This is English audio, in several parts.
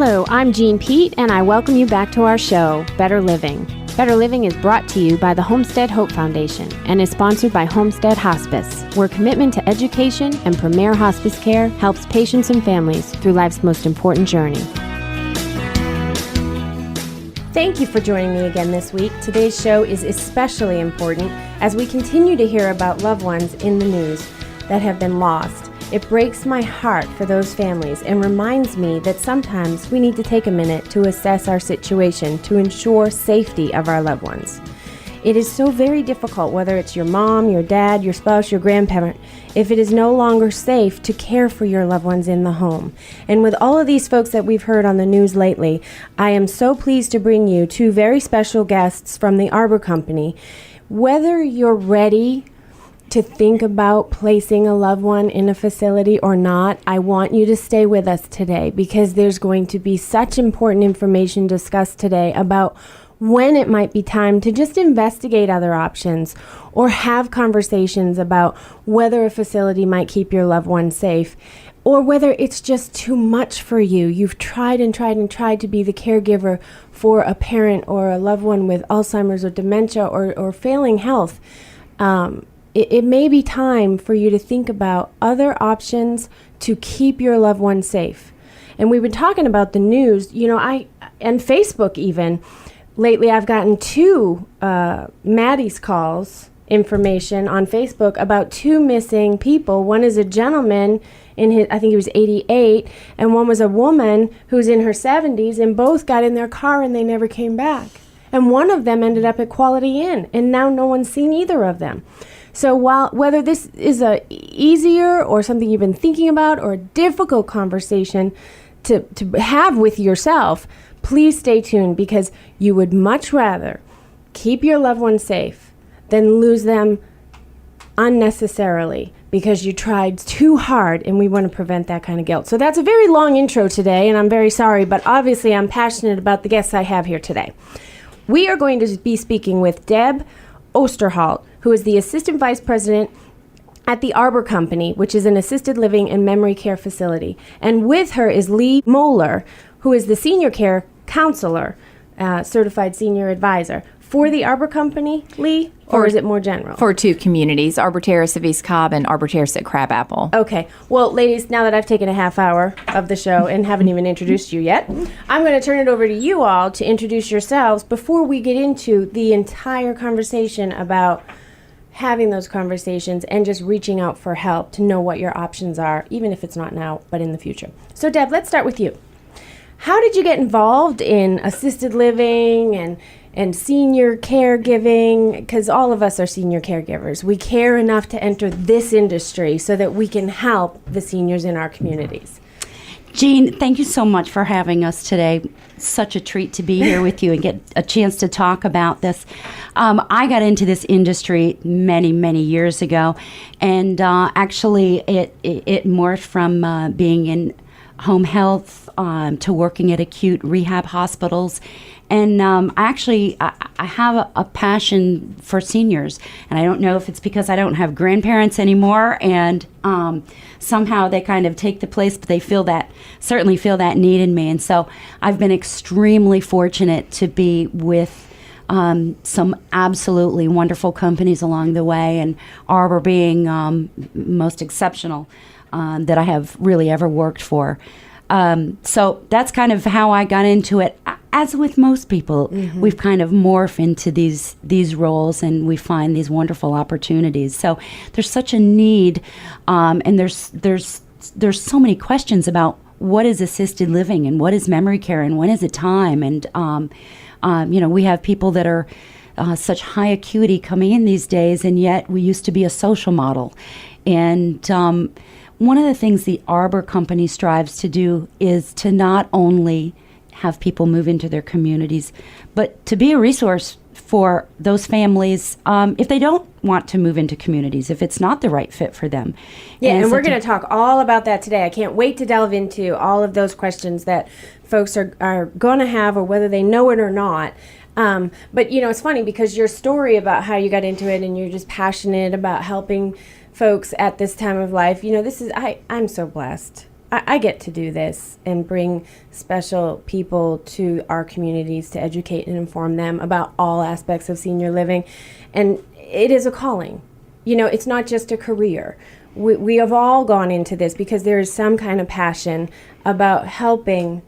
Hello, I'm Jean Pete, and I welcome you back to our show, Better Living. Better Living is brought to you by the Homestead Hope Foundation and is sponsored by Homestead Hospice, where commitment to education and premier hospice care helps patients and families through life's most important journey. Thank you for joining me again this week. Today's show is especially important as we continue to hear about loved ones in the news that have been lost. It breaks my heart for those families and reminds me that sometimes we need to take a minute to assess our situation to ensure safety of our loved ones. It is so very difficult, whether it's your mom, your dad, your spouse, your grandparent, if it is no longer safe to care for your loved ones in the home. And with all of these folks that we've heard on the news lately, I am so pleased to bring you two very special guests from the Arbor Company. Whether you're ready to think about placing a loved one in a facility or not, I want you to stay with us today because there's going to be such important information discussed today about when it might be time to just investigate other options or have conversations about whether a facility might keep your loved one safe or whether it's just too much for you. You've tried and tried and tried to be the caregiver for a parent or a loved one with Alzheimer's or dementia or failing health. It may be time for you to think about other options to keep your loved one safe. And we've been talking about the news, and Facebook even. Lately, I've gotten two Maddie's calls information on Facebook about two missing people. One is a gentleman I think he was 88, and one was a woman who's in her 70s, and both got in their car and they never came back. And one of them ended up at Quality Inn, and now no one's seen either of them. So whether this is a easier or something you've been thinking about or a difficult conversation to have with yourself, please stay tuned because you would much rather keep your loved one safe than lose them unnecessarily because you tried too hard, and we want to prevent that kind of guilt. So that's a very long intro today, and I'm very sorry, but obviously I'm passionate about the guests I have here today. We are going to be speaking with Deb Osterhaudt, who is the Assistant Vice President at the Arbor Company, which is an assisted living and memory care facility. And with her is Lee Mohler, who is the Senior Care Counselor, Certified Senior Advisor. For the Arbor Company, Lee, or is it more general? For two communities, Arbor Terrace of East Cobb and Arbor Terrace at Crabapple. Okay. Well, ladies, now that I've taken a half hour of the show and haven't even introduced you yet, I'm going to turn it over to you all to introduce yourselves before we get into the entire conversation about having those conversations and just reaching out for help to know what your options are, even if it's not now, but in the future. So, Deb, let's start with you. How did you get involved in assisted living and senior caregiving? Because all of us are senior caregivers. We care enough to enter this industry so that we can help the seniors in our communities. Jean, thank you so much for having us today. Such a treat to be here with you and get a chance to talk about this. I got into this industry many, many years ago, and actually it morphed from being in home health to working at acute rehab hospitals. And I have a passion for seniors, and I don't know if it's because I don't have grandparents anymore, and somehow they kind of take the place, but they certainly feel that need in me. And so I've been extremely fortunate to be with some absolutely wonderful companies along the way, and Arbor being most exceptional that I have really ever worked for. So that's kind of how I got into it. As with most people, we've kind of morphed into these roles, and we find these wonderful opportunities. So there's such a need, and there's so many questions about what is assisted living and what is memory care and when is it time. And we have people that are such high acuity coming in these days, and yet we used to be a social model. And one of the things the Arbor Company strives to do is to not only have people move into their communities, but to be a resource for those families if they don't want to move into communities, if it's not the right fit for them. Yeah, and we're going to talk all about that today. I can't wait to delve into all of those questions that folks are going to have, or whether they know it or not. But, it's funny because your story about how you got into it and you're just passionate about helping folks at this time of life, I'm so blessed I get to do this and bring special people to our communities to educate and inform them about all aspects of senior living. And it is a calling. You know, it's not just a career. We have all gone into this because there is some kind of passion about helping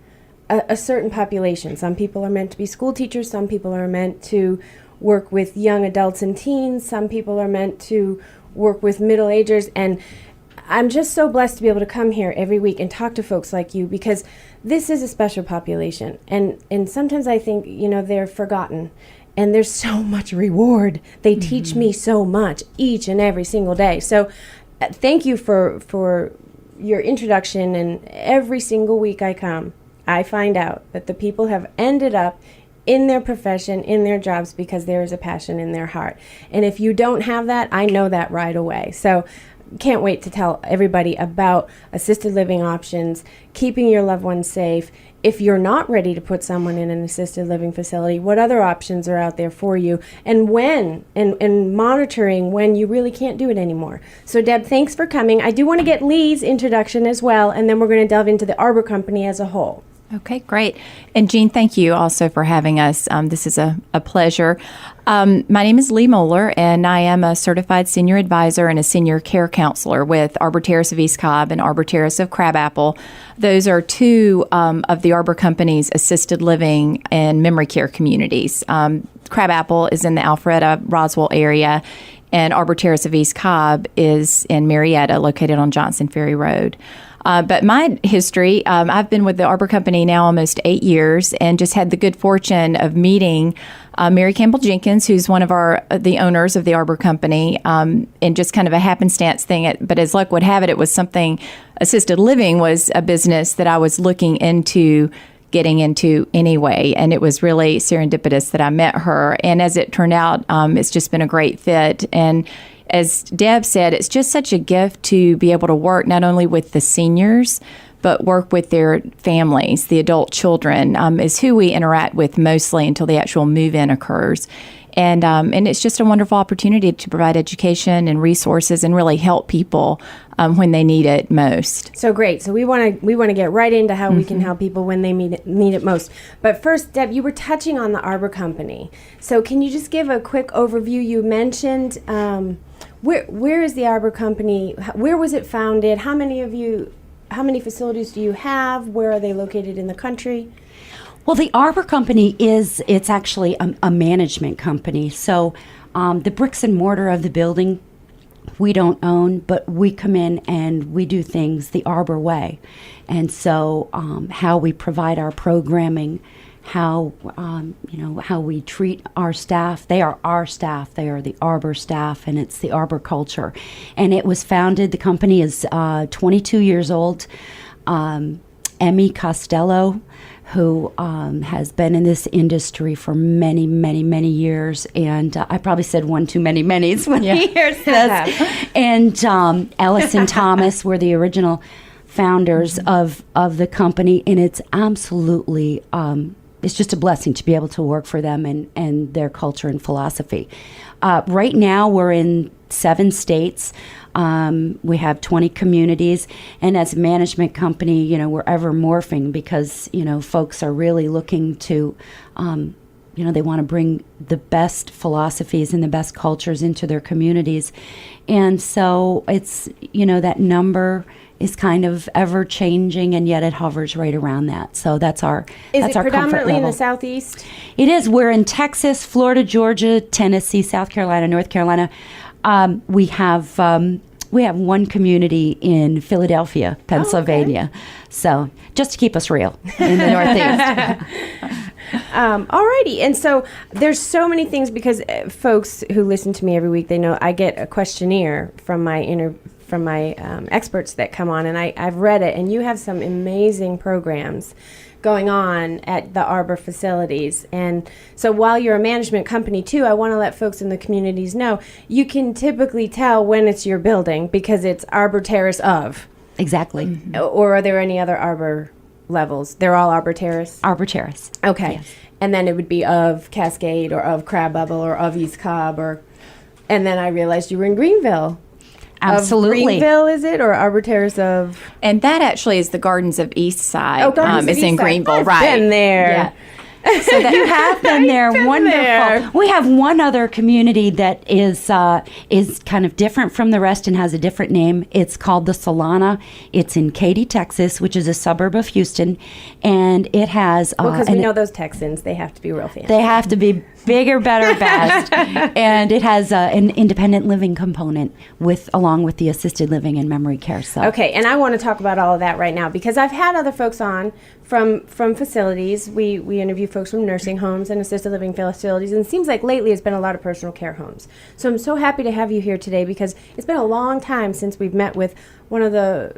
a certain population. Some people are meant to be school teachers. Some people are meant to work with young adults and teens. Some people are meant to work with middle-agers. And I'm just so blessed to be able to come here every week and talk to folks like you, because this is a special population. And sometimes I think, you know, they're forgotten. And there's so much reward. They teach me so much each and every single day. So thank you for your introduction. And every single week I come, I find out that the people have ended up in their profession, in their jobs, because there is a passion in their heart. And if you don't have that, I know that right away. So can't wait to tell everybody about assisted living options, keeping your loved ones safe. If you're not ready to put someone in an assisted living facility, what other options are out there for you, and when, and monitoring when you really can't do it anymore. So Deb, thanks for coming. I do want to get Lee's introduction as well, and then we're going to delve into the Arbor Company as a whole. Okay, great. And Jean, thank you also for having us. This is a pleasure. My name is Lee Mohler, and I am a certified senior advisor and a senior care counselor with Arbor Terrace of East Cobb and Arbor Terrace of Crabapple. Those are two of the Arbor Company's assisted living and memory care communities. Crabapple is in the Alpharetta, Roswell area, and Arbor Terrace of East Cobb is in Marietta, located on Johnson Ferry Road. But my history, I've been with the Arbor Company now almost 8 years, and just had the good fortune of meeting Mary Campbell Jenkins, who's one of the owners of the Arbor Company, and just kind of a happenstance thing. But as luck would have it, it was something, assisted living was a business that I was looking into getting into anyway, and it was really serendipitous that I met her. And as it turned out, it's just been a great fit. And as Deb said, it's just such a gift to be able to work not only with the seniors, but work with their families. The adult children is who we interact with mostly until the actual move-in occurs. And it's just a wonderful opportunity to provide education and resources and really help people when they need it most. So great. So we want to get right into how we can help people when they need it most. But first, Deb, you were touching on the Arbor Company. So can you just give a quick overview? You mentioned where is the Arbor Company? Where was it founded? How many facilities do you have? Where are they located in the country? Well, the Arbor Company it's actually a management company. So the bricks and mortar of the building, we don't own, but we come in and we do things the Arbor way. And so how we provide our programming, how we treat our staff. They are our staff. They are the Arbor staff, and it's the Arbor culture. And it was founded, the company is 22 years old. Emmy Costello, who has been in this industry for many, many, many years. And I probably said one too many manys when he hears this. And Ellison Thomas were the original founders of the company. And it's absolutely, it's just a blessing to be able to work for them and their culture and philosophy. Right now, we're in 7 states. We have 20 communities, and as a management company, we're ever morphing because, folks are really looking to, they want to bring the best philosophies and the best cultures into their communities. And so it's, that number is kind of ever changing, and yet it hovers right around that. So that's our Is that's it our comfort predominantly in level. the Southeast? It is. We're in Texas, Florida, Georgia, Tennessee, South Carolina, North Carolina. We have one community in Philadelphia, Pennsylvania. Oh, okay. So just to keep us real in the Northeast. Alrighty, and so there's so many things because folks who listen to me every week, they know I get a questionnaire from my experts that come on, and I've read it, and you have some amazing programs going on at the Arbor facilities. And so while you're a management company too, I want to let folks in the communities know you can typically tell when it's your building because it's Arbor Terrace of. Exactly. Mm-hmm. Or are there any other Arbor levels? They're all Arbor Terrace? Arbor Terrace. Okay. Yes. And then it would be of Cascade or of Crabapple or of East Cobb and then I realized you were in Greenville. Absolutely. Of Greenville, is it? Or Arbor Terrace of... And that actually is the Gardens of East Side. Oh, Gardens of it's in East Side. Greenville, I've right? been there. Yeah. So that you have been there. been Wonderful. there. We have one other community that is kind of different from the rest and has a different name. It's called the Solana. It's in Katy, Texas, which is a suburb of Houston, and it has. Well, because we know those Texans, they have to be real fancy. They have to be bigger, better, best, and it has an independent living component along with the assisted living and memory care. So Okay, and I want to talk about all of that right now because I've had other folks on from facilities. We interview folks from nursing homes and assisted living facilities, and it seems like lately it's been a lot of personal care homes. So I'm so happy to have you here today because it's been a long time since we've met with one of the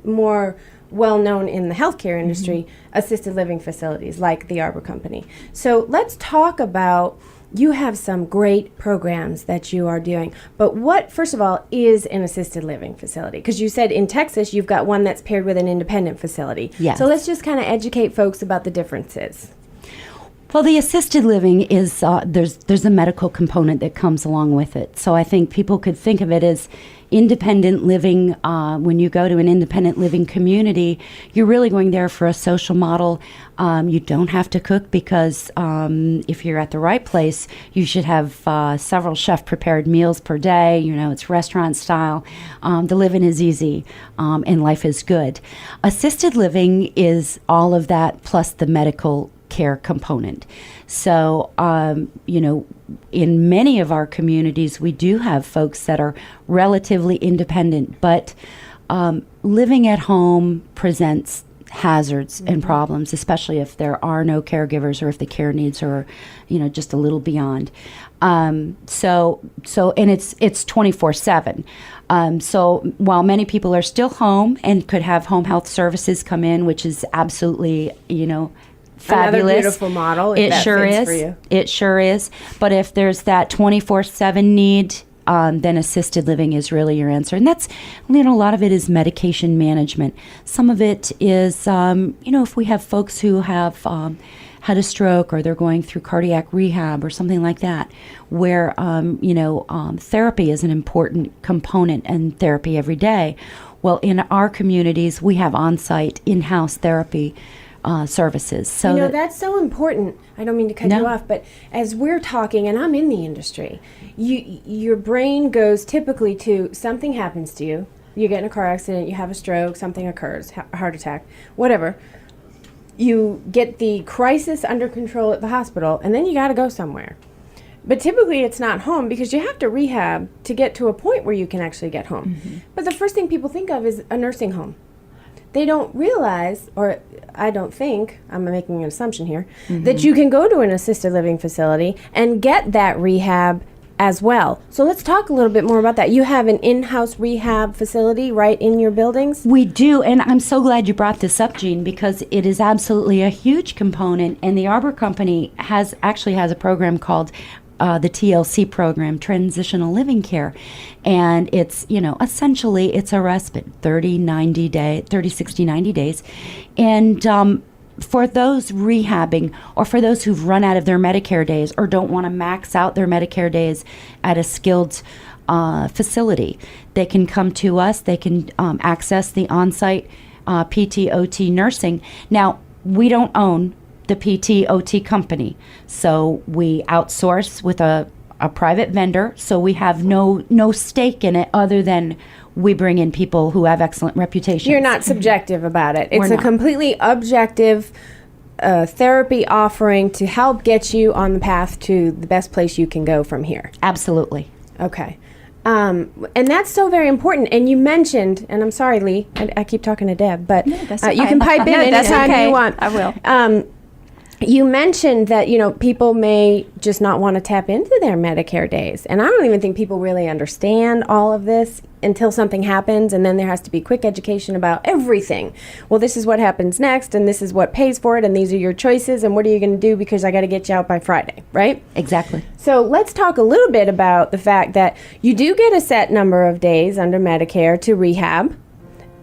more well-known in the healthcare industry assisted living facilities like the Arbor Company. So let's talk about, you have some great programs that you are doing, but what, first of all, is an assisted living facility? Because you said in Texas you've got one that's paired with an independent facility. Yes. So let's just kind of educate folks about the differences. Well, the assisted living is there's a medical component that comes along with it. So I think people could think of it as independent living. When you go to an independent living community, you're really going there for a social model. You don't have to cook because if you're at the right place, you should have several chef-prepared meals per day. You know, it's restaurant style. The living is easy and life is good. Assisted living is all of that plus the medical care component. So, in many of our communities, we do have folks that are relatively independent, but living at home presents hazards and problems, especially if there are no caregivers or if the care needs are, just a little beyond. And it's 24/7. So while many people are still home and could have home health services come in, which is absolutely, fabulous. Another beautiful model. If It that sure fits is. for you. It sure is. But if there's that 24/7 need, then assisted living is really your answer. And that's, a lot of it is medication management. Some of it is, if we have folks who have had a stroke or they're going through cardiac rehab or something like that, where, therapy is an important component and therapy every day. Well, in our communities, we have on-site in-house therapy services. So that's so important. I don't mean to cut you off, but as we're talking, and I'm in the industry, your brain goes typically to something happens to you. You get in a car accident, you have a stroke, something occurs, a heart attack, whatever. You get the crisis under control at the hospital, and then you got to go somewhere. But typically it's not home because you have to rehab to get to a point where you can actually get home. Mm-hmm. But the first thing people think of is a nursing home. They don't realize, or I don't think, I'm making an assumption here, that you can go to an assisted living facility and get that rehab as well. So let's talk a little bit more about that. You have an in-house rehab facility right in your buildings? We do, and I'm so glad you brought this up, Jean, because it is absolutely a huge component, and the Arbor Company has a program called the TLC program, Transitional Living Care. And it's, essentially it's a respite, 30, 60, 90 days. And for those rehabbing or for those who've run out of their Medicare days or don't want to max out their Medicare days at a skilled facility, they can come to us. They can access the on-site PT/OT nursing. Now, we don't own the PT/OT company, so we outsource with a private vendor, so we have no stake in it other than we bring in people who have excellent reputations. You're not subjective about it. It's We're a not. completely objective therapy offering to help get you on the path to the best place you can go from here. Absolutely. Okay. And that's so very important. And you mentioned, and I'm sorry, Lee, I keep talking to Deb, but No, that's you okay. can pipe in No, that's anytime okay. you want. I will. You mentioned that, people may just not want to tap into their Medicare days. And I don't even think people really understand all of this until something happens, and then there has to be quick education about everything. Well, this is what happens next, and this is what pays for it, and these are your choices, and what are you going to do because I got to get you out by Friday, right? Exactly. So let's talk a little bit about the fact that you do get a set number of days under Medicare to rehab,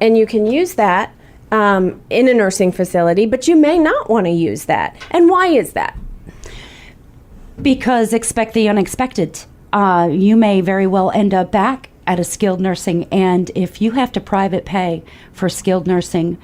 and you can use that in a nursing facility, but you may not want to use that. And why is that? Because expect the unexpected. You may very well end up back at a skilled nursing, and if you have to private pay for skilled nursing,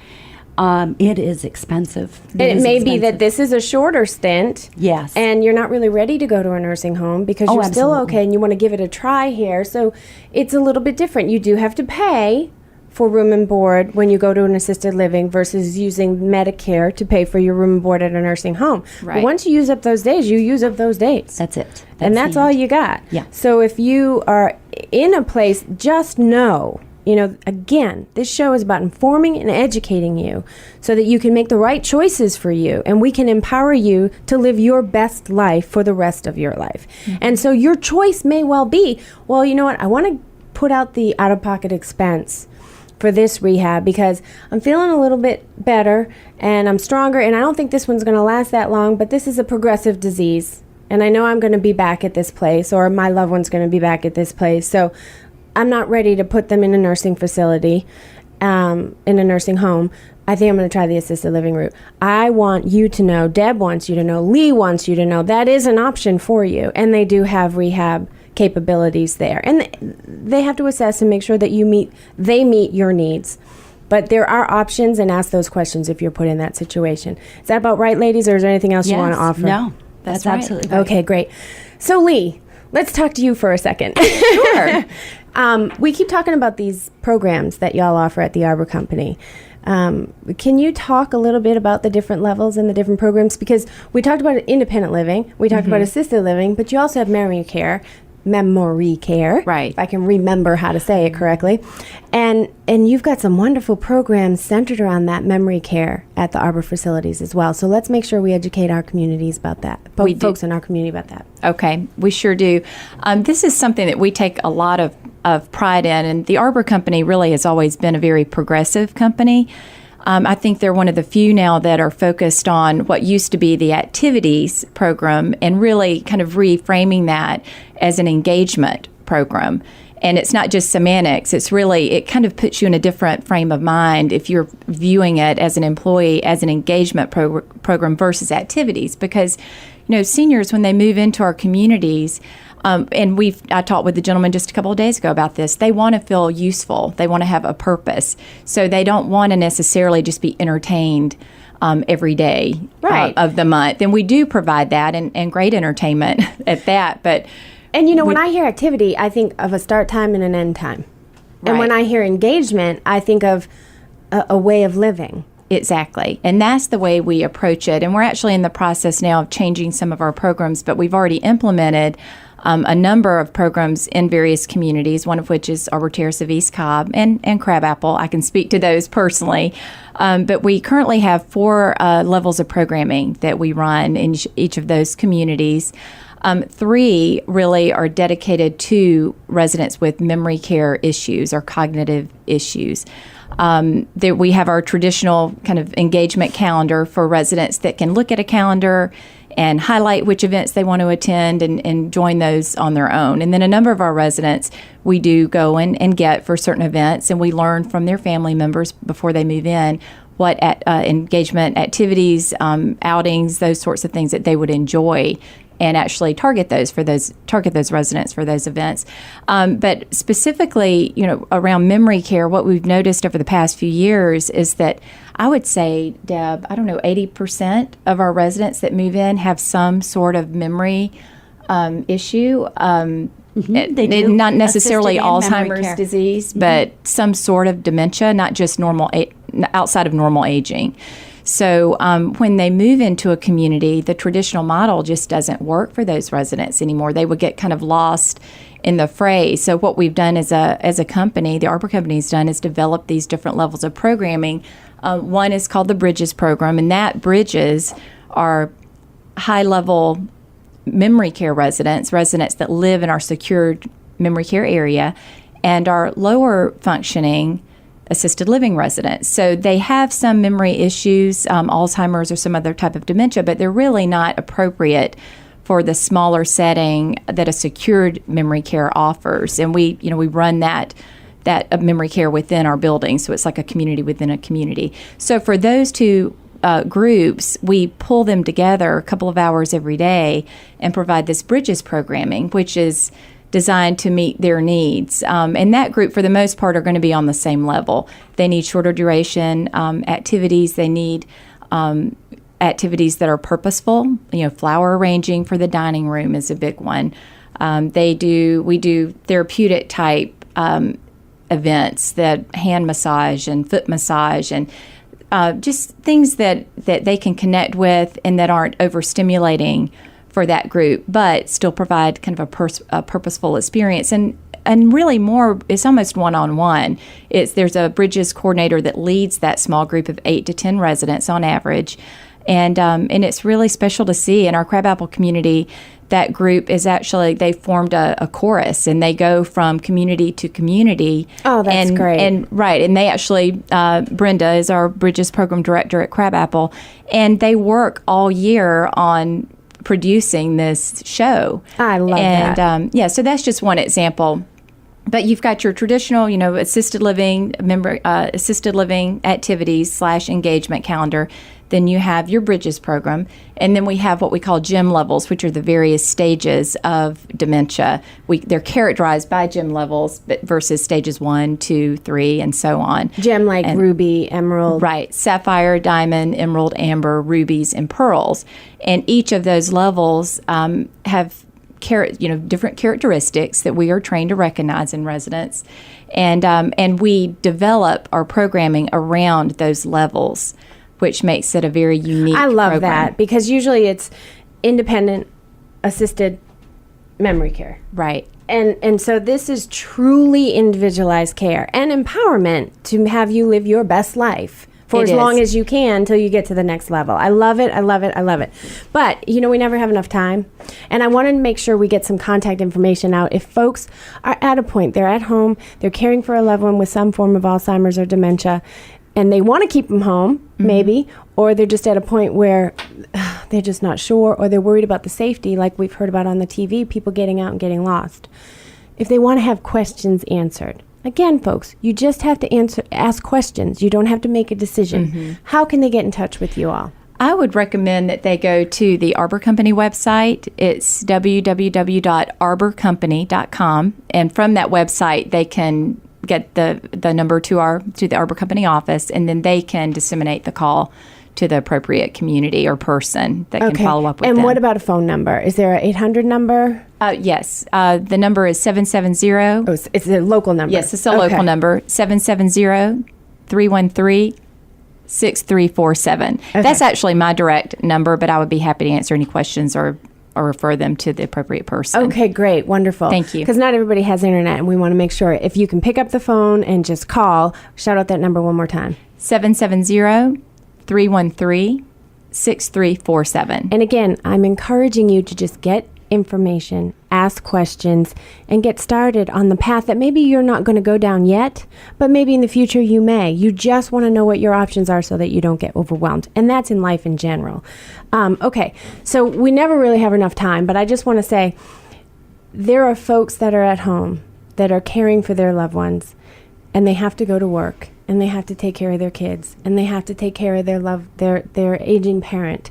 it is expensive. It may be that this is a shorter stint. Yes. And you're not really ready to go to a nursing home because you're still absolutely. okay and you want to give it a try here. So it's a little bit different. You do have to pay for room and board when you go to an assisted living versus using Medicare to pay for your room and board at a nursing home. Right. But once you use up those days, you use up those days. That's it. And that's all you got. Yeah. So if you are in a place, just know, again, this show is about informing and educating you so that you can make the right choices for you and we can empower you to live your best life for the rest of your life. Mm-hmm. And so your choice may well be, well, you know what, I want to put out the out-of-pocket expense for this rehab because I'm feeling a little bit better and I'm stronger and I don't think this one's going to last that long, but this is a progressive disease and I know I'm going to be back at this place or my loved one's going to be back at this place. So I'm not ready to put them in a nursing facility, in a nursing home. I think I'm going to try the assisted living route. I want you to know, Deb wants you to know, Lee wants you to know that is an option for you and they do have rehab capabilities there, and they have to assess and make sure that they meet your needs. But there are options, and ask those questions if you're put in that situation. Is that about right, ladies, or is there anything else you want to offer? No, that's right. absolutely right. Okay, great. So Lee, let's talk to you for a second. Sure. We keep talking about these programs that y'all offer at the Arbor Company. Can you talk a little bit about the different levels and the different programs? Because we talked about independent living, we talked about assisted living, but you also have memory care, Right. if I can remember how to say it correctly. And you've got some wonderful programs centered around that memory care at the Arbor facilities as well. So let's make sure we educate our communities about that, folks in our community about that. Okay, we sure do. This is something that we take a lot of pride in, and the Arbor Company really has always been a very progressive company. I think they're one of the few now that are focused on what used to be the activities program and really kind of reframing that as an engagement program. And it's not just semantics. It's really, it kind of puts you in a different frame of mind if you're viewing it as an employee, as an engagement program versus activities. Because, seniors, when they move into our communities, and I talked with the gentleman just a couple of days ago about this. They want to feel useful. They want to have a purpose. So they don't want to necessarily just be entertained every day of the month. And we do provide that and great entertainment at that. But when I hear activity, I think of a start time and an end time. Right. And when I hear engagement, I think of a way of living. Exactly. And that's the way we approach it. And we're actually in the process now of changing some of our programs, but we've already implemented a number of programs in various communities, one of which is Arbor Terrace of East Cobb and Crabapple. I can speak to those personally. But we currently have 4 levels of programming that we run in each of those communities. 3 really are dedicated to residents with memory care issues or cognitive issues. We have our traditional kind of engagement calendar for residents that can look at a calendar and highlight which events they want to attend and join those on their own. And then a number of our residents we do go and get for certain events, and we learn from their family members before they move in what engagement activities, outings, those sorts of things that they would enjoy, and actually target those residents for those events. But specifically, around memory care, what we've noticed over the past few years is that I would say, Deb, 80% of our residents that move in have some sort of memory issue. They do. Not necessarily Assisted and memory Alzheimer's care. disease, but some sort of dementia, not just outside of normal aging. So when they move into a community, the traditional model just doesn't work for those residents anymore. They would get kind of lost in the fray. So what we've done as a company, the Arbor Company has done, is develop these different levels of programming. One is called the Bridges program, and that bridges are high-level memory care residents that live in our secured memory care area, and our lower functioning assisted living residents. So they have some memory issues, Alzheimer's or some other type of dementia, but they're really not appropriate for the smaller setting that a secured memory care offers. And we run that memory care within our building, so it's like a community within a community. So for those 2 groups, we pull them together a couple of hours every day and provide this Bridges programming, which is designed to meet their needs. And that group, for the most part, are going to be on the same level. They need shorter duration activities. They need activities that are purposeful. Flower arranging for the dining room is a big one. We do therapeutic type events, that hand massage and foot massage, and just things that they can connect with and that aren't overstimulating for that group, but still provide kind of a purposeful experience. And really more, it's almost one-on-one. There's a Bridges coordinator that leads that small group of 8 to 10 residents on average. And it's really special to see in our Crabapple community. That group is actually, they formed a chorus, and they go from community to community. Oh, that's great. And they actually, Brenda is our Bridges program director at Crabapple, and they work all year on producing this show. I love that. And so that's just one example. But you've got your traditional, assisted living activities / engagement calendar. Then you have your Bridges program, and then we have what we call GEM levels, which are the various stages of dementia. They're characterized by GEM levels versus stages 1, 2, 3, and so on. GEM like ruby, emerald. Right. Sapphire, diamond, emerald, amber, rubies, and pearls. And each of those levels have different characteristics that we are trained to recognize in residents. And we develop our programming around those levels, which makes it a very unique I love program. that, because usually it's independent assisted memory care. Right. And so this is truly individualized care and empowerment to have you live your best life for as long as you can until you get to the next level. I love it. I love it. I love it. But, we never have enough time. And I wanted to make sure we get some contact information out. If folks are at a point, they're at home, they're caring for a loved one with some form of Alzheimer's or dementia, and they want to keep them home, maybe, or they're just at a point where they're just not sure, or they're worried about the safety, like we've heard about on the TV, people getting out and getting lost. If they want to have questions answered, again, folks, you just have to ask questions. You don't have to make a decision. How can they get in touch with you all? I would recommend that they go to the Arbor Company website. It's www.arborcompany.com, and from that website, they can get the number to the Arbor Company office, and then they can disseminate the call to the appropriate community or person that can follow up with them. And what about a phone number? Is there an 800 number? Yes. The number is 770. Oh, it's a local number. Yes, it's a local number, 770-313-6347. That's actually my direct number, but I would be happy to answer any questions or refer them to the appropriate person. Okay, great. Wonderful. Thank you. Because not everybody has internet, and we want to make sure if you can pick up the phone and just call, shout out that number one more time. 770-313-6347. And again, I'm encouraging you to just get information, ask questions, and get started on the path that maybe you're not going to go down yet, but maybe in the future you may. You just want to know what your options are so that you don't get overwhelmed. And that's in life in general. Okay, so we never really have enough time, but I just want to say there are folks that are at home that are caring for their loved ones, and they have to go to work, and they have to take care of their kids, and they have to take care of their aging parent.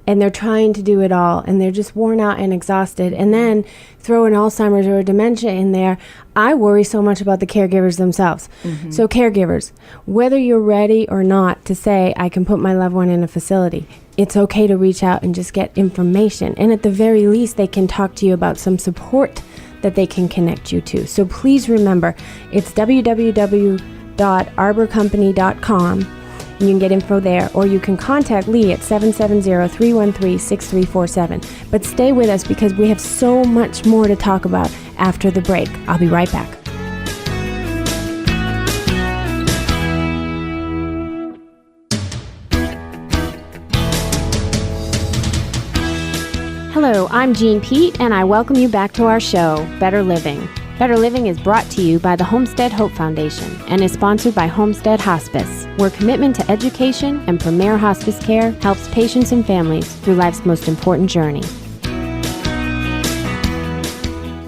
And they're trying to do it all, and they're just worn out and exhausted. And then throw an Alzheimer's or a dementia in there. I worry so much about the caregivers themselves. So caregivers, whether you're ready or not to say, I can put my loved one in a facility, it's okay to reach out and just get information. And at the very least, they can talk to you about some support that they can connect you to. So please remember, it's www.arborcompany.com. You can get info there, or you can contact Lee at 770-313-6347. But stay with us, because we have so much more to talk about after the break. I'll be right back. Hello, I'm Jean Pete, and I welcome you back to our show, Better Living. Better Living is brought to you by the Homestead Hope Foundation and is sponsored by Homestead Hospice, where commitment to education and premier hospice care helps patients and families through life's most important journey.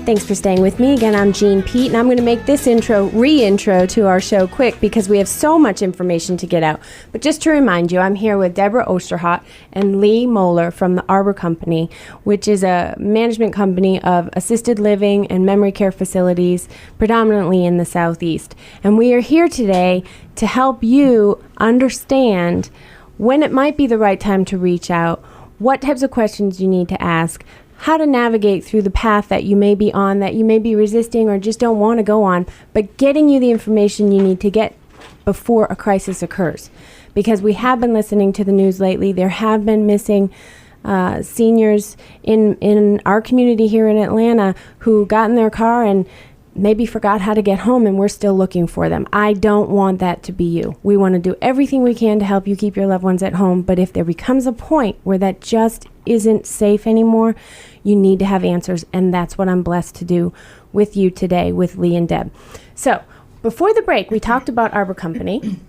Thanks for staying with me. Again, I'm Jean Pete, and I'm going to make this re-intro to our show quick because we have so much information to get out. But just to remind you, I'm here with Deborah Osterhaudt and Lee Mohler from the Arbor Company, which is a management company of assisted living and memory care facilities, predominantly in the Southeast. And we are here today to help you understand when it might be the right time to reach out, what types of questions you need to ask, how to navigate through the path that you may be on, that you may be resisting or just don't want to go on, but getting you the information you need to get before a crisis occurs. Because we have been listening to the news lately. There have been missing seniors in our community here in Atlanta who got in their car and maybe forgot how to get home, and we're still looking for them. I don't want that to be you. We want to do everything we can to help you keep your loved ones at home, but if there becomes a point where that just isn't safe anymore, you need to have answers, and that's what I'm blessed to do with you today with Lee and Deb. So before the break, we talked about Arbor Company,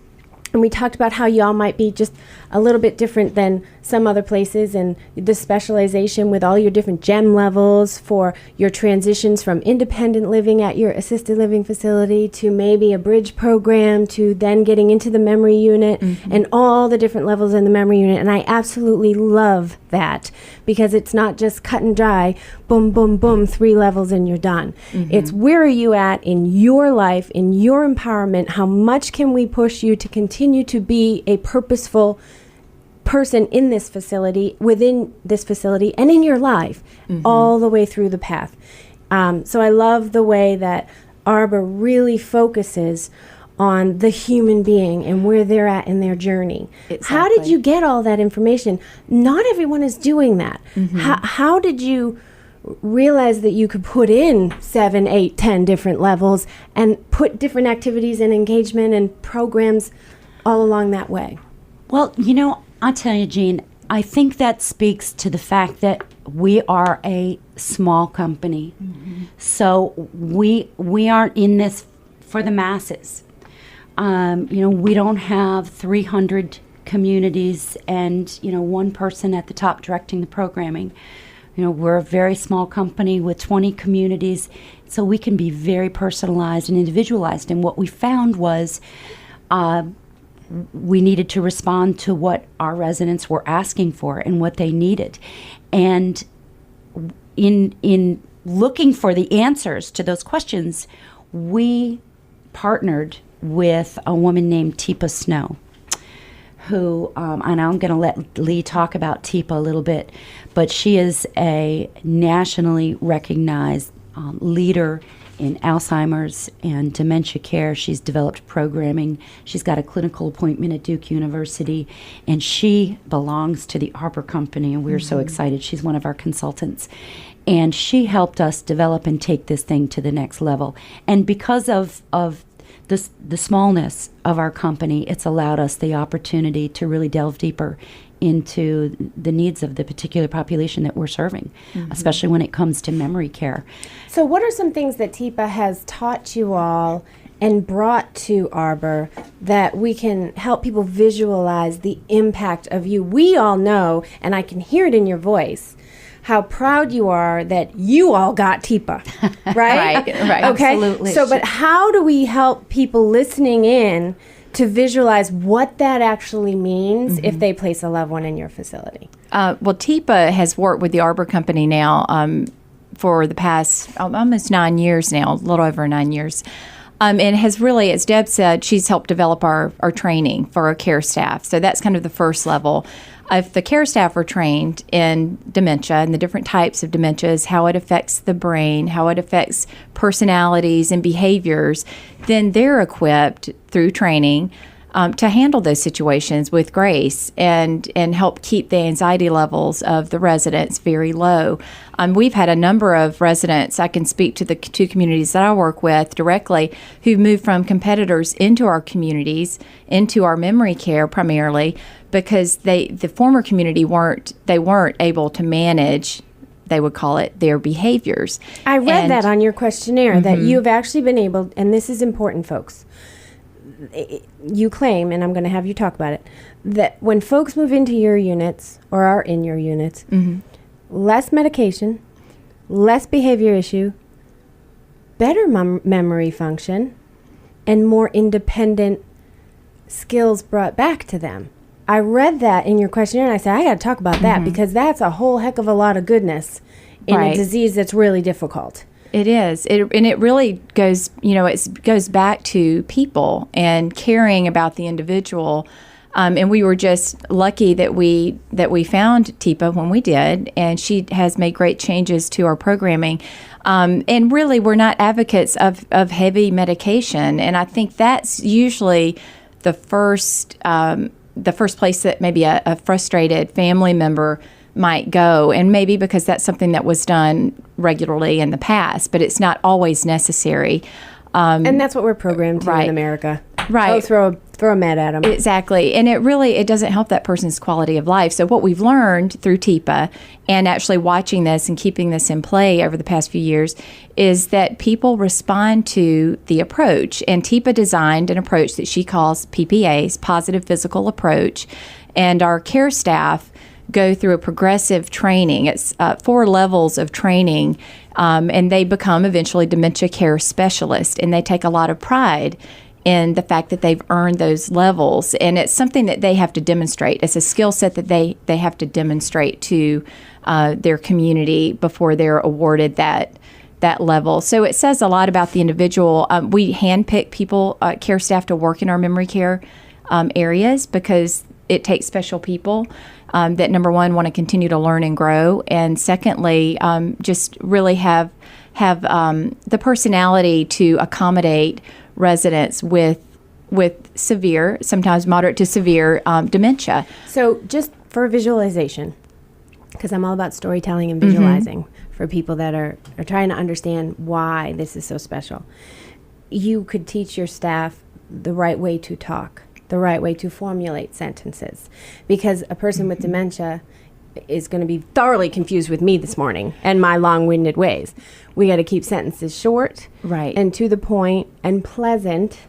and we talked about how y'all might be just a little bit different than some other places, and the specialization with all your different GEM levels for your transitions from independent living at your assisted living facility to maybe a bridge program to then getting into the memory unit, and all the different levels in the memory unit. And I absolutely love that because it's not just cut and dry, boom, boom, boom, 3 levels and you're done. It's where are you at in your life, in your empowerment? How much can we push you to continue to be a purposeful person in this facility, within this facility, and in your life, all the way through the path. So I love the way that Arbor really focuses on the human being and where they're at in their journey. Exactly. How did you get all that information? Not everyone is doing that. How did you realize that you could put in 7, 8, 10 different levels and put different activities and engagement and programs all along that way? Well, I'll tell you, Jean, I think that speaks to the fact that we are a small company. So we aren't in this for the masses. We don't have 300 communities and, one person at the top directing the programming. We're a very small company with 20 communities, so we can be very personalized and individualized. And what we found was we needed to respond to what our residents were asking for and what they needed. And in looking for the answers to those questions, we partnered with a woman named Teepa Snow, who, and I'm going to let Lee talk about Teepa a little bit, but she is a nationally recognized leader in Alzheimer's and dementia care. She's developed programming. She's got a clinical appointment at Duke University, and she belongs to the Arbor Company, and we're so excited. She's one of our consultants, and she helped us develop and take this thing to the next level. And because of the smallness of our company, it's allowed us the opportunity to really delve deeper into the needs of the particular population that we're serving, especially when it comes to memory care. So what are some things that Teepa has taught you all and brought to Arbor that we can help people visualize the impact of you? We all know, and I can hear it in your voice, how proud you are that you all got Teepa, right? Right. Okay. Absolutely. So, but how do we help people listening in to visualize what that actually means if they place a loved one in your facility? Well, Teepa has worked with the Arbor Company now for the past almost 9 years now, a little over 9 years. And has really, as Deb said, she's helped develop our training for our care staff. So that's kind of the first level. If the care staff are trained in dementia and the different types of dementias, how it affects the brain, how it affects personalities and behaviors, then they're equipped through training to handle those situations with grace and help keep the anxiety levels of the residents very low. We've had a number of residents, I can speak to the 2 communities that I work with directly, who moved from competitors into our communities, into our memory care primarily, because the former community weren't able to manage, they would call it, their behaviors. I read that on your questionnaire, that you've actually been able, and this is important, folks, you claim, and I'm going to have you talk about it, that when folks move into your units or are in your units, less medication, less behavior issue, better memory function and more independent skills brought back to them. I read that in your questionnaire and I said, I got to talk about that because that's a whole heck of a lot of goodness in a disease that's really difficult. It is. And it really goes, it goes back to people and caring about the individual. And we were just lucky that we found Teepa when we did, and she has made great changes to our programming. And really, we're not advocates of heavy medication, and I think that's usually the first place that maybe a frustrated family member might go, and maybe because that's something that was done regularly in the past, but it's not always necessary. And that's what we're programmed to in America. Right. Oh, throw a med at them. Exactly. And it doesn't help that person's quality of life. So what we've learned through Teepa and actually watching this and keeping this in play over the past few years is that people respond to the approach. And Teepa designed an approach that she calls PPAs, Positive Physical Approach. And our care staff go through a progressive training. It's 4 levels of training, and they become eventually dementia care specialists. And they take a lot of pride in the fact that they've earned those levels. And it's something that they have to demonstrate. It's a skill set that they have to demonstrate to their community before they're awarded that level. So it says a lot about the individual. We handpick people, care staff, to work in our memory care areas because it takes special people that, number one, want to continue to learn and grow, and secondly, just really have the personality to accommodate residents with severe, sometimes moderate to severe dementia. So just for visualization, because I'm all about storytelling and visualizing for people that are trying to understand why this is so special. You could teach your staff the right way to talk, the right way to formulate sentences, because a person with dementia is going to be thoroughly confused with me this morning and my long-winded ways. We got to keep sentences short, right, and to the point, and pleasant,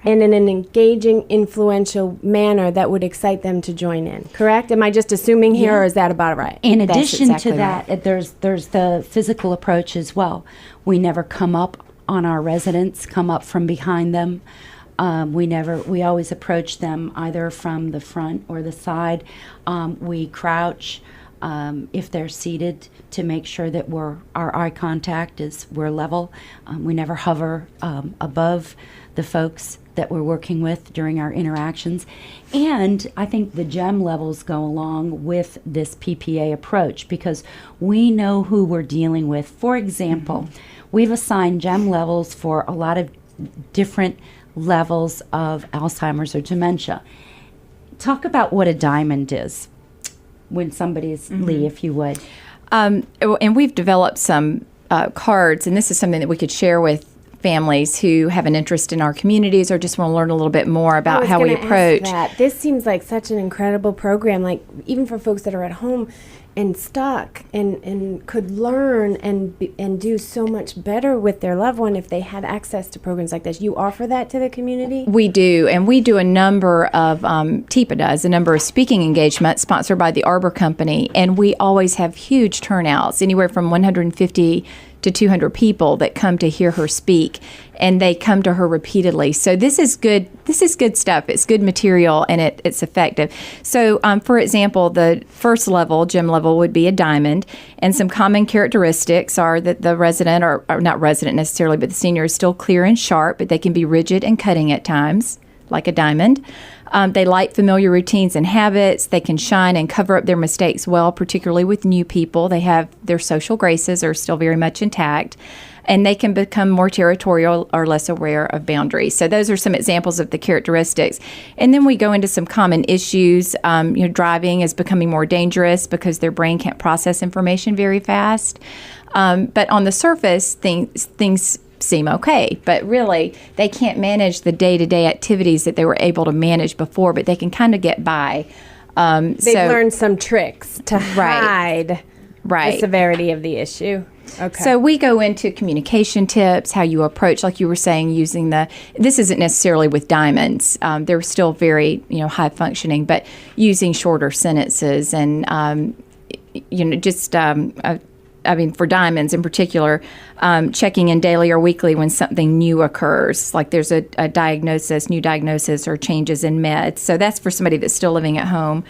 and in an engaging, influential manner that would excite them to join in. Correct? Am I just assuming here, or is that about right? In addition exactly to that, right. there's the physical approach as well. We never come up on our residents, come up from behind them. We always approach them either from the front or the side. We crouch if they're seated to make sure that our eye contact we're level. We never hover above the folks that we're working with during our interactions. And I think the GEM levels go along with this PPA approach because we know who we're dealing with. For example, we've assigned GEM levels for a lot of different levels of Alzheimer's or dementia. Talk about what a diamond is when somebody's, Lee, if you would. And we've developed some cards, and this is something that we could share with families who have an interest in our communities or just want to learn a little bit more about how we approach. This seems like such an incredible program, like even for folks that are at home and stuck and could learn and do so much better with their loved one if they had access to programs like this. You offer that to the community? We do, and we do a number of, Teepa does, a number of speaking engagements sponsored by the Arbor Company, and we always have huge turnouts, anywhere from 150 to 200 people that come to hear her speak, and they come to her repeatedly. So this is good stuff. It's good material, and it's effective. So, for example, the first level, GEM level, would be a diamond, and some common characteristics are that the resident, or not resident necessarily, but the senior is still clear and sharp, but they can be rigid and cutting at times, like a diamond. They like familiar routines and habits. They can shine and cover up their mistakes well, particularly with new people. They have their social graces are still very much intact, and they can become more territorial or less aware of boundaries. So those are some examples of the characteristics. And then we go into some common issues. Driving is becoming more dangerous because their brain can't process information very fast. But on the surface, things seem okay, but really they can't manage the day-to-day activities that they were able to manage before, but they can kind of get by. They've learned some tricks to hide the severity of the issue. Okay. So we go into communication tips, how you approach, like you were saying, using this isn't necessarily with diamonds. They're still very, high functioning, but using shorter sentences and, for diamonds in particular, checking in daily or weekly when something new occurs, like there's a new diagnosis or changes in meds. So that's for somebody that's still living at home.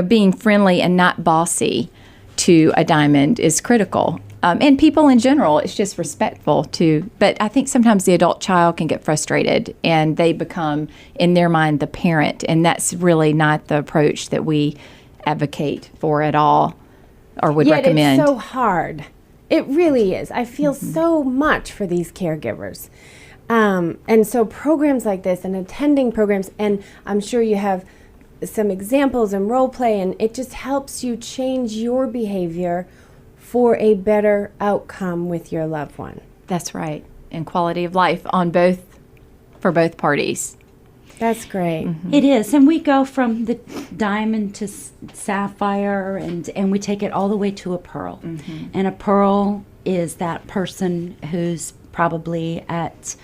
Being friendly and not bossy to a diamond is critical. And people in general, it's just respectful to, but I think sometimes the adult child can get frustrated and they become, in their mind, the parent. And that's really not the approach that we advocate for at all or would recommend. It's so hard. It really is. I feel so much for these caregivers. And so programs like this and attending programs, and I'm sure you have some examples and role play, and it just helps you change your behavior for a better outcome with your loved one. That's right. And quality of life for both parties. That's great. It is. And we go from the diamond to sapphire, and we take it all the way to a pearl. And a pearl is that person who's probably at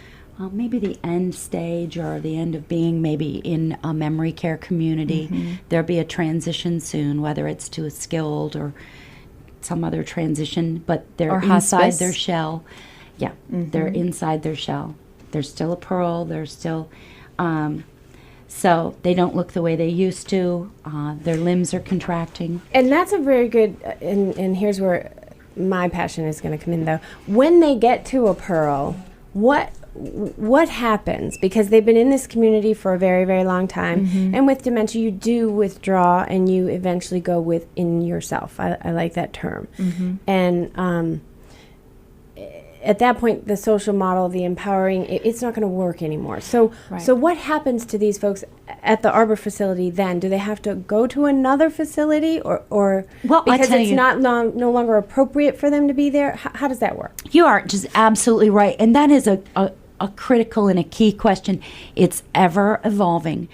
maybe the end stage or the end of being maybe in a memory care community. There'll be a transition soon, whether it's to a skilled or some other transition, but they're inside their shell. Yeah, they're inside their shell. There's still a pearl. There's still, so they don't look the way they used to. Their limbs are contracting. And that's a very good, and here's where my passion is going to come in, though. When they get to a pearl, what happens? Because they've been in this community for a very, very long time. And with dementia, you do withdraw and you eventually go within yourself. I like that term. And at that point, the social model, the empowering, it's not going to work anymore. So what happens to these folks at the Arbor facility then? Do they have to go to another facility or because it's no longer appropriate for them to be there? How does that work? You are just absolutely right. And that is a critical and a key question. It's ever evolving.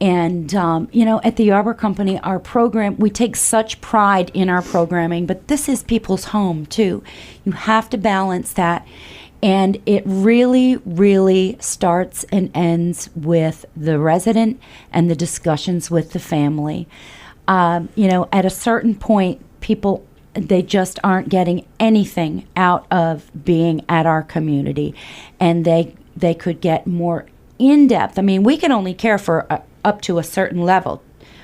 And, at the Arbor Company, our program, we take such pride in our programming, but this is people's home, too. You have to balance that. And it really, really starts and ends with the resident and the discussions with the family. At a certain point, people, they just aren't getting anything out of being at our community. And they could get more in-depth. We can only care for up to a certain level.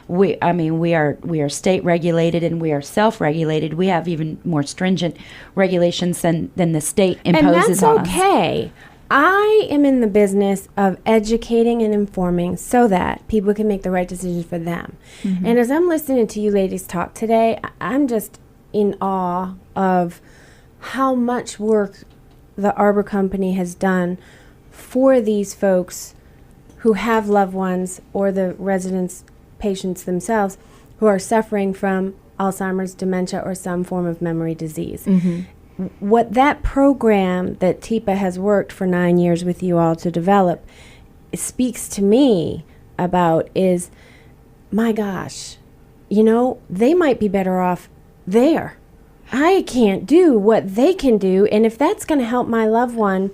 We are state regulated and we are self-regulated. We have even more stringent regulations than the state imposes on us. And that's okay. I am in the business of educating and informing so that people can make the right decisions for them. And as I'm listening to you ladies talk today, I'm just in awe of how much work the Arbor Company has done for these folks who have loved ones or the residents, patients themselves, who are suffering from Alzheimer's, dementia, or some form of memory disease. What that program that TIPA has worked for 9 years with you all to develop speaks to me about is, my gosh, they might be better off there. I can't do what they can do, and if that's going to help my loved one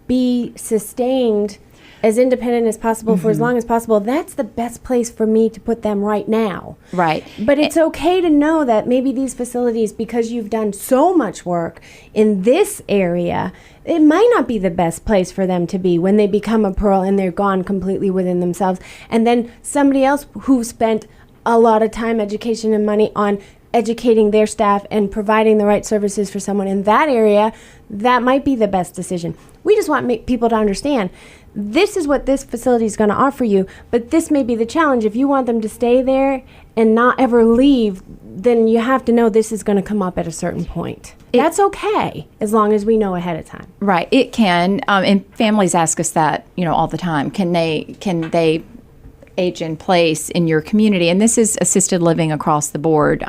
be sustained as independent as possible for as long as possible, that's the best place for me to put them right now. Right. But it's okay to know that maybe these facilities, because you've done so much work in this area, it might not be the best place for them to be when they become a pearl and they're gone completely within themselves. And then somebody else who spent a lot of time, education, and money on educating their staff and providing the right services for someone in that area, that might be the best decision. We just want people to understand this is what this facility is going to offer you, but this may be the challenge. If you want them to stay there and not ever leave, then you have to know this is going to come up at a certain point. That's okay, as long as we know ahead of time. Right, it can, and families ask us that, all the time. Can they age in place in your community? And this is assisted living across the board.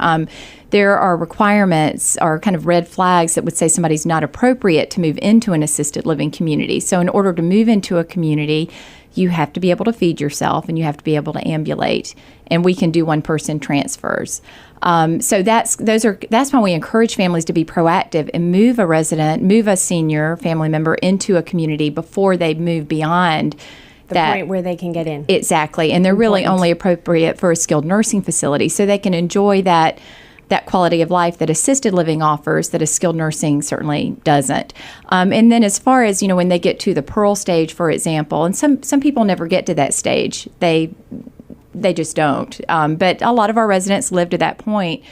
There are requirements or kind of red flags that would say somebody's not appropriate to move into an assisted living community. So in order to move into a community, you have to be able to feed yourself and you have to be able to ambulate. And we can do one-person transfers. So that's why we encourage families to be proactive and move a senior family member into a community before they move beyond the point where they can get in. Exactly. And they're really only appropriate for a skilled nursing facility, so they can enjoy that that quality of life that assisted living offers that a skilled nursing certainly doesn't. And then as far as, when they get to the Pearl stage, for example, and some people never get to that stage, they just don't. But a lot of our residents live to that point.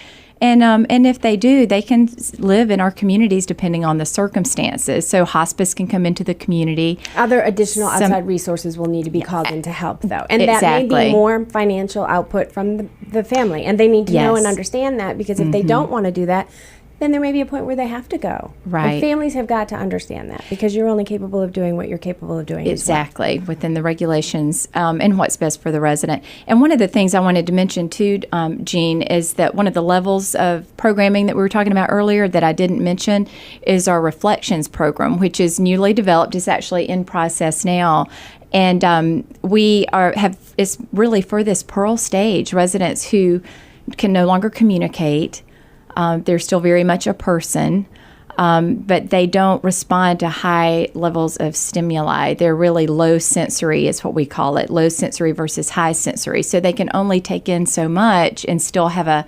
And if they do, they can live in our communities depending on the circumstances. So hospice can come into the community. Other additional outside resources will need to be called in to help, though. And exactly. that may be more financial output from the family. And they need to know and understand that, because if they don't want to do that, then there may be a point where they have to go. Right. And families have got to understand that, because you're only capable of doing what you're capable of doing. Exactly, within the regulations and what's best for the resident. And one of the things I wanted to mention too, Jean, is that one of the levels of programming that we were talking about earlier that I didn't mention is our Reflections program, which is newly developed. It's actually in process now. And it's really for this Pearl stage, residents who can no longer communicate. They're still very much a person, but they don't respond to high levels of stimuli. They're really low sensory is what we call it, low sensory versus high sensory. So they can only take in so much and still have a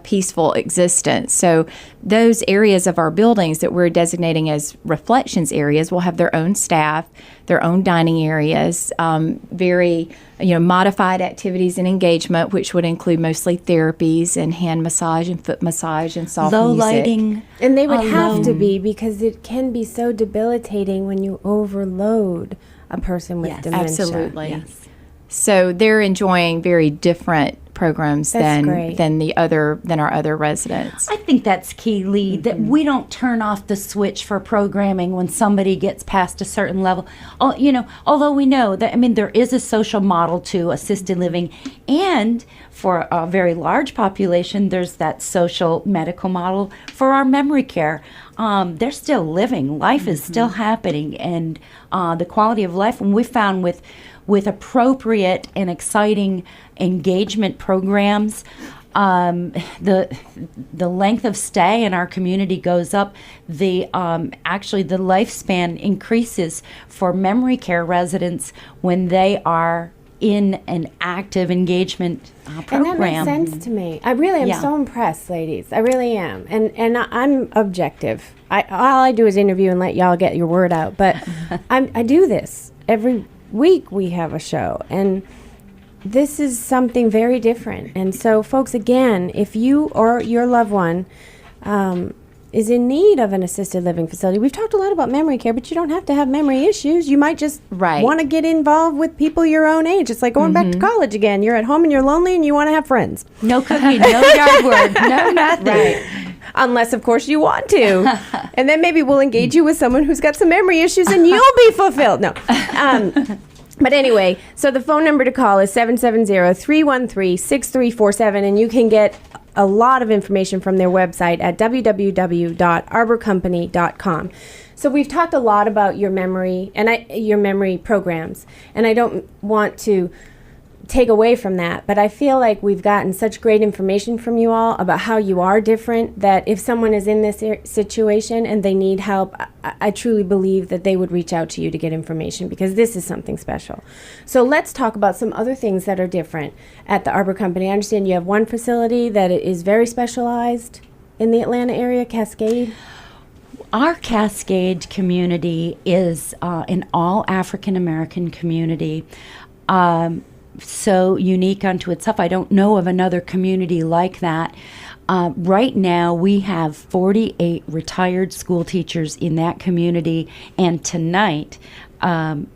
peaceful existence. So those areas of our buildings that we're designating as reflections areas will have their own staff, their own dining areas, very modified activities and engagement, which would include mostly therapies and hand massage and foot massage and soft low music. lighting. And they would have to be, because it can be so debilitating when you overload a person with dementia. Absolutely. Yes. So they're enjoying very different programs than our other residents. I think that's key, Lee, that we don't turn off the switch for programming when somebody gets past a certain level. Although we know that, there is a social model to assisted living, and for a very large population, there's that social medical model for our memory care. They're still living. Life is still happening, and the quality of life, and we found with appropriate and exciting engagement programs, the length of stay in our community goes up. Actually the lifespan increases for memory care residents when they are in an active engagement program. And that makes sense to me. I really am so impressed, ladies. I really am. And I'm objective. All I do is interview and let y'all get your word out. But I do this every week. We have a show, and this is something very different. And so, folks, again, if you or your loved one is in need of an assisted living facility, we've talked a lot about memory care, but you don't have to have memory issues. You might just want to get involved with people your own age. It's like going back to college again. You're at home and you're lonely and you want to have friends. No cooking, no yard work, no nothing. Right. Unless, of course, you want to. And then maybe we'll engage you with someone who's got some memory issues and you'll be fulfilled. No. But anyway, so the phone number to call is 770-313-6347, and you can get a lot of information from their website at www.arborcompany.com. So we've talked a lot about your memory your memory programs, and I don't want to take away from that, but I feel like we've gotten such great information from you all about how you are different, that if someone is in this situation and they need help, I truly believe that they would reach out to you to get information, because this is something special. So let's talk about some other things that are different at the Arbor Company. I understand you have one facility that is very specialized in the Atlanta area, Cascade. Our Cascade community is an all African American community. So unique unto itself. I don't know of another community like that. Right now, we have 48 retired school teachers in that community, and tonight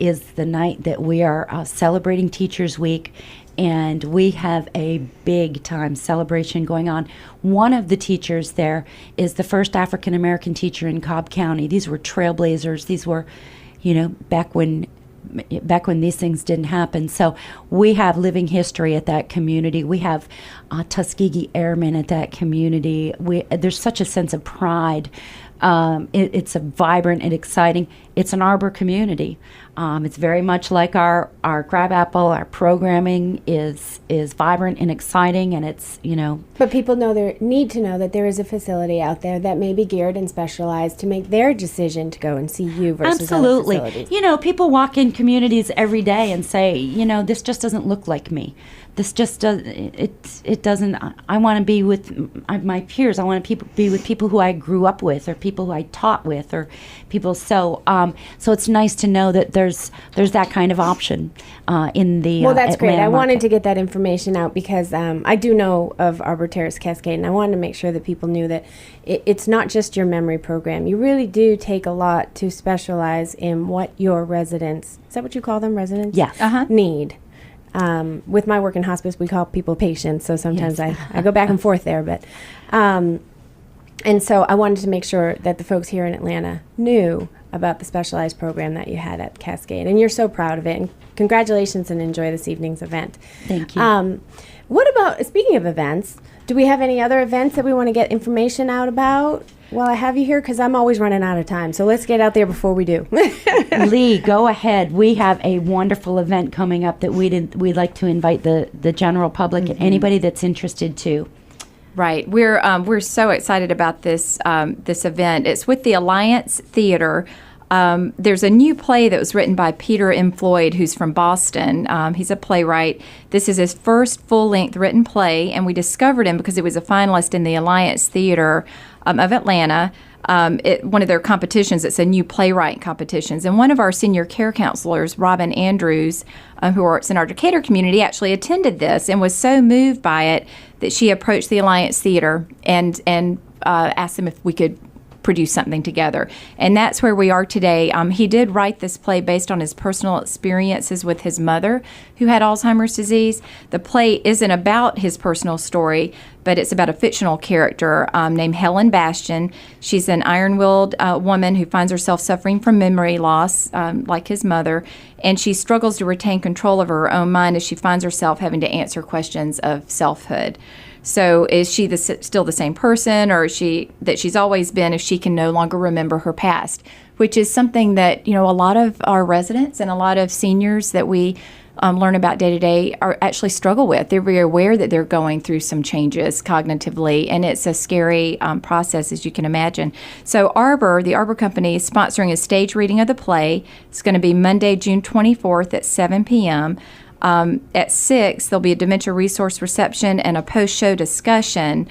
is the night that we are celebrating Teachers Week, and we have a big time celebration going on. One of the teachers there is the first African American teacher in Cobb County. These were trailblazers. These were, back when these things didn't happen. So we have living history at that community. We have Tuskegee Airmen at that community. There's such a sense of pride It's a vibrant and exciting. It's an Arbor community. It's very much like our crabapple. Our programming is vibrant and exciting, and it's, But people need to know that there is a facility out there that may be geared and specialized to make their decision to go and see you versus absolutely. other facilities. People walk in communities every day and say, this just doesn't look like me. This just doesn't. It doesn't. I want to be with my peers. I want to be with people who I grew up with, or people who I taught with, or people. So it's nice to know that there's that kind of option in the. Well, that's great. Atlanta I wanted market. to get that information out because I do know of Arbor Terrace Cascade, and I wanted to make sure that people knew that it's not just your memory program. You really do take a lot to specialize in what your residents. Is that what you call them, residents? Yes. Need. With my work in hospice, we call people patients, so sometimes I go back and forth there. But, and so I wanted to make sure that the folks here in Atlanta knew about the specialized program that you had at Cascade. And you're so proud of it. And congratulations, and enjoy this evening's event. Thank you. What about, speaking of events, do we have any other events that we want to get information out about while I have you here? Because I'm always running out of time. So let's get out there before we do. Lee, go ahead. We have a wonderful event coming up that we'd like to invite the general public and anybody that's interested to. Right. We're so excited about this event. It's with the Alliance Theater. There's a new play that was written by Peter M. Floyd, who's from Boston. He's a playwright. This is his first full-length written play, and we discovered him because he was a finalist in the Alliance Theater of Atlanta. One of their competitions, it's a new playwright competitions. And one of our senior care counselors, Robin Andrews, who works in our Decatur community, actually attended this and was so moved by it that she approached the Alliance Theater and asked them if we could produce something together. And that's where we are today. He did write this play based on his personal experiences with his mother, who had Alzheimer's disease. The play isn't about his personal story, but it's about a fictional character named Helen Bastian. She's an iron-willed woman who finds herself suffering from memory loss, like his mother, and she struggles to retain control of her own mind as she finds herself having to answer questions of selfhood. So is she still the same person, or is she that she's always been if she can no longer remember her past, which is something that, a lot of our residents and a lot of seniors that we learn about day to day are actually struggle with. They're very aware that they're going through some changes cognitively, and it's a scary process, as you can imagine. So the Arbor Company, is sponsoring a stage reading of the play. It's going to be Monday, June 24th at 7 p.m. At 6, there'll be a dementia resource reception and a post-show discussion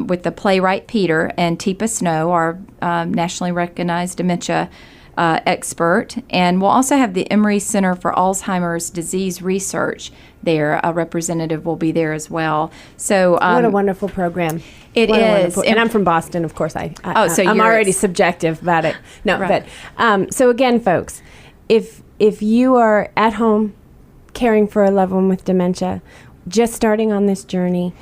with the playwright Peter and Teepa Snow, our nationally recognized dementia expert. And we'll also have the Emory Center for Alzheimer's Disease Research there. A representative will be there as well. So what a wonderful program. It is. And I'm from Boston, of course. So I'm already subjective about it. No, right. But so again, folks, if you are at home caring for a loved one with dementia, just starting on this journey,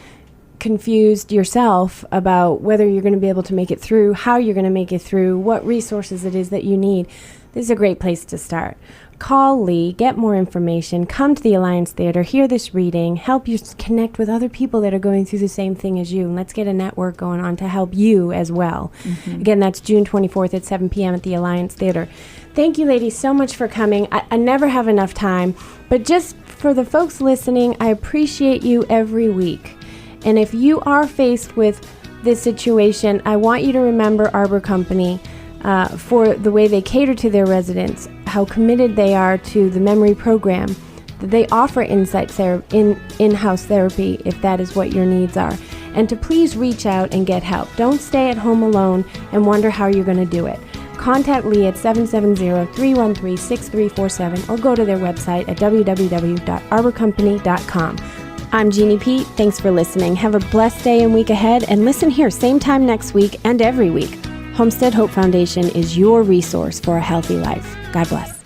confused yourself about whether you're going to be able to make it through, how you're going to make it through, what resources it is that you need, this is a great place to start. Call Lee, get more information, come to the Alliance Theater, hear this reading, help you connect with other people that are going through the same thing as you, and let's get a network going on to help you as well. Mm-hmm. Again, that's June 24th at 7 p.m. at the Alliance Theater. Thank you, ladies, so much for coming. I never have enough time, but just for the folks listening, I appreciate you every week. And if you are faced with this situation, I want you to remember Arbor Company for the way they cater to their residents, how committed they are to the memory program, that they offer in-house therapy if that is what your needs are, and to please reach out and get help. Don't stay at home alone and wonder how you're going to do it. Contact Lee at 770-313-6347 or go to their website at www.arborcompany.com. I'm Jeannie Pete. Thanks for listening. Have a blessed day and week ahead, and listen here same time next week and every week. Homestead Hope Foundation is your resource for a healthy life. God bless.